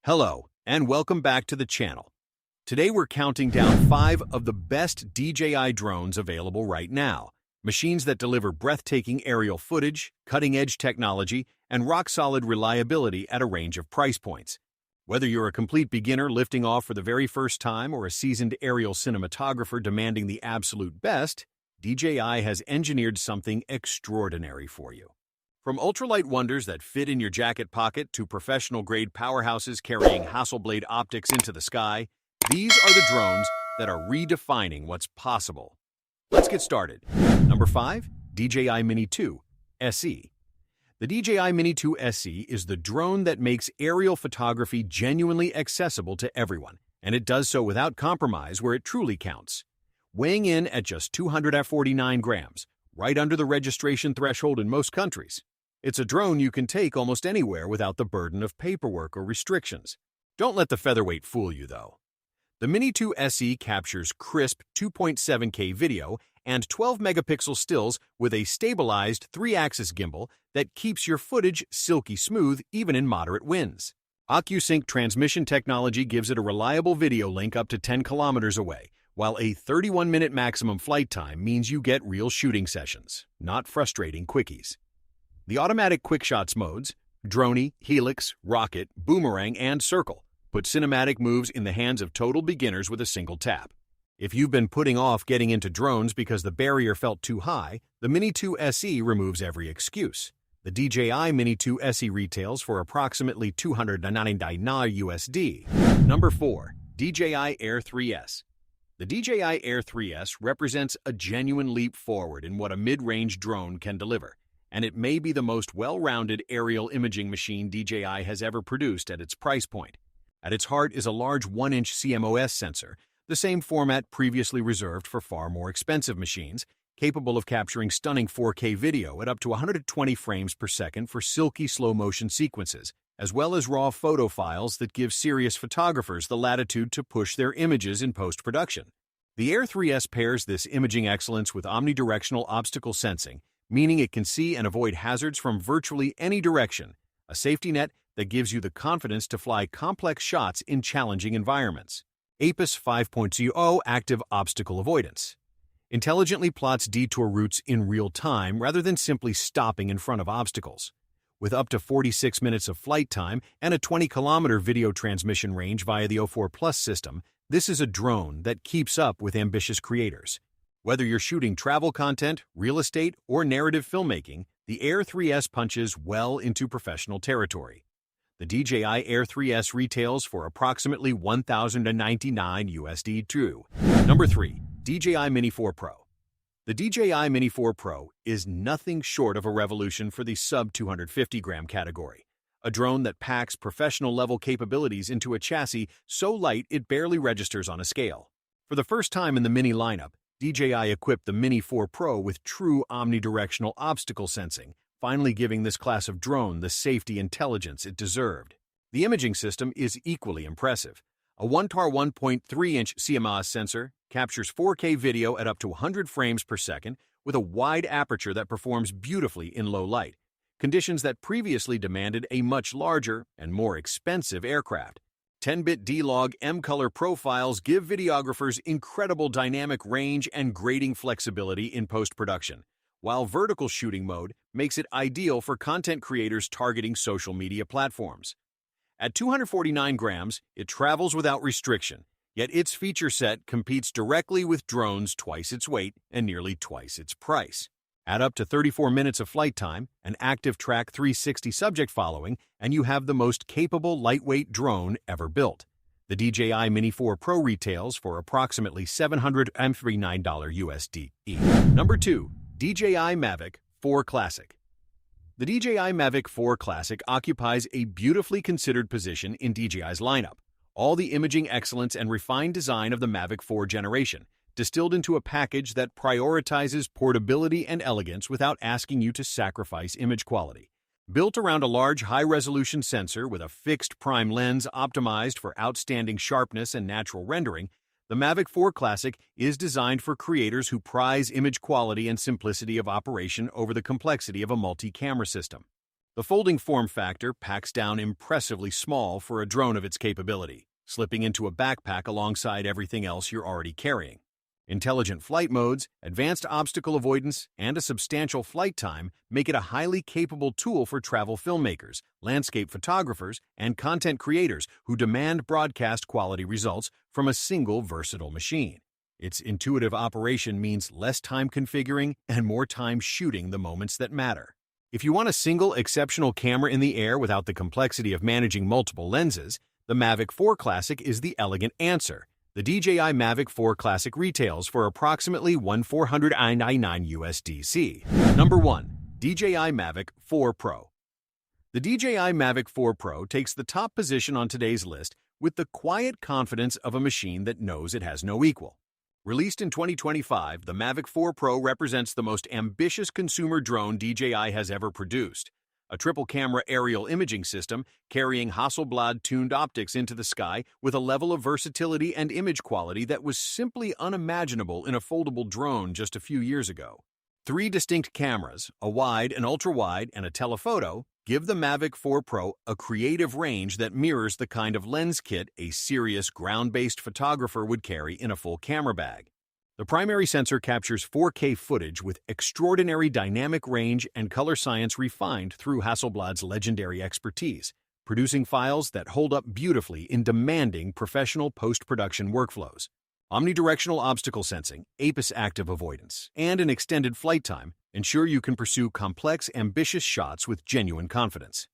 Hello, and welcome back to the channel. Today we're counting down 5 of the best DJI drones available right now. Machines that deliver breathtaking aerial footage, cutting-edge technology, and rock-solid reliability at a range of price points. Whether you're a complete beginner lifting off for the very first time or a seasoned aerial cinematographer demanding the absolute best, DJI has engineered something extraordinary for you. From ultralight wonders that fit in your jacket pocket to professional-grade powerhouses carrying Hasselblad optics into the sky, these are the drones that are redefining what's possible. Let's get started. Number 5. DJI Mini 2 SE. The DJI Mini 2 SE is the drone that makes aerial photography genuinely accessible to everyone, and it does so without compromise where it truly counts. Weighing in at just 249 grams, right under the registration threshold in most countries, it's a drone you can take almost anywhere without the burden of paperwork or restrictions. Don't let the featherweight fool you, though. The Mini 2 SE captures crisp 2.7K video and 12-megapixel stills with a stabilized 3-axis gimbal that keeps your footage silky smooth even in moderate winds. OcuSync transmission technology gives it a reliable video link up to 10 kilometers away, while a 31-minute maximum flight time means you get real shooting sessions, not frustrating quickies. The automatic quick shots modes, Droney, Helix, Rocket, Boomerang, and Circle, put cinematic moves in the hands of total beginners with a single tap. If you've been putting off getting into drones because the barrier felt too high, the Mini 2 SE removes every excuse. The DJI Mini 2 SE retails for approximately $299 USD. Number 4. DJI Air 3S. The DJI Air 3S represents a genuine leap forward in what a mid-range drone can deliver, and it may be the most well-rounded aerial imaging machine DJI has ever produced at its price point. At its heart is a large 1-inch CMOS sensor, the same format previously reserved for far more expensive machines, capable of capturing stunning 4K video at up to 120 frames per second for silky slow-motion sequences, as well as raw photo files that give serious photographers the latitude to push their images in post-production. The Air 3S pairs this imaging excellence with omnidirectional obstacle sensing, meaning it can see and avoid hazards from virtually any direction, a safety net that gives you the confidence to fly complex shots in challenging environments. APIS 5.0 Active Obstacle Avoidance intelligently plots detour routes in real time rather than simply stopping in front of obstacles. With up to 46 minutes of flight time and a 20-kilometer video transmission range via the O4 Plus system, this is a drone that keeps up with ambitious creators. Whether you're shooting travel content, real estate, or narrative filmmaking, the Air 3S punches well into professional territory. The DJI Air 3S retails for approximately $1,099 USD too. Number 3. DJI Mini 4 Pro. The DJI Mini 4 Pro is nothing short of a revolution for the sub-250-gram category, a drone that packs professional-level capabilities into a chassis so light it barely registers on a scale. For the first time in the Mini lineup, DJI equipped the Mini 4 Pro with true omnidirectional obstacle sensing, finally giving this class of drone the safety intelligence it deserved. The imaging system is equally impressive. A 1TAR 1.3-inch CMOS sensor captures 4K video at up to 100 frames per second with a wide aperture that performs beautifully in low light, conditions that previously demanded a much larger and more expensive aircraft. 10-bit D-Log M-Color profiles give videographers incredible dynamic range and grading flexibility in post-production, while vertical shooting mode makes it ideal for content creators targeting social media platforms. At 249 grams, it travels without restriction, yet its feature set competes directly with drones twice its weight and nearly twice its price. Add up to 34 minutes of flight time, an active track 360 subject following, and you have the most capable lightweight drone ever built. The DJI Mini 4 Pro retails for approximately $739 USD. Number 2. DJI Mavic 4 Classic. The DJI Mavic 4 Classic occupies a beautifully considered position in DJI's lineup. All the imaging excellence and refined design of the Mavic 4 generation, distilled into a package that prioritizes portability and elegance without asking you to sacrifice image quality. Built around a large high-resolution sensor with a fixed prime lens optimized for outstanding sharpness and natural rendering, the Mavic 4 Classic is designed for creators who prize image quality and simplicity of operation over the complexity of a multi-camera system. The folding form factor packs down impressively small for a drone of its capability, slipping into a backpack alongside everything else you're already carrying. Intelligent flight modes, advanced obstacle avoidance, and a substantial flight time make it a highly capable tool for travel filmmakers, landscape photographers, and content creators who demand broadcast-quality results from a single versatile machine. Its intuitive operation means less time configuring and more time shooting the moments that matter. If you want a single exceptional camera in the air without the complexity of managing multiple lenses, the Mavic 4 Classic is the elegant answer. The DJI Mavic 4 Classic retails for approximately $1,499 USDC. Number 1. DJI Mavic 4 Pro. The DJI Mavic 4 Pro takes the top position on today's list with the quiet confidence of a machine that knows it has no equal. Released in 2025, the Mavic 4 Pro represents the most ambitious consumer drone DJI has ever produced. A triple-camera aerial imaging system carrying Hasselblad-tuned optics into the sky with a level of versatility and image quality that was simply unimaginable in a foldable drone just a few years ago. 3 distinct cameras, a wide, an ultra-wide, and a telephoto, give the Mavic 4 Pro a creative range that mirrors the kind of lens kit a serious ground-based photographer would carry in a full camera bag. The primary sensor captures 4K footage with extraordinary dynamic range and color science refined through Hasselblad's legendary expertise, producing files that hold up beautifully in demanding professional post-production workflows. Omnidirectional obstacle sensing, APIS active avoidance, and an extended flight time ensure you can pursue complex, ambitious shots with genuine confidence.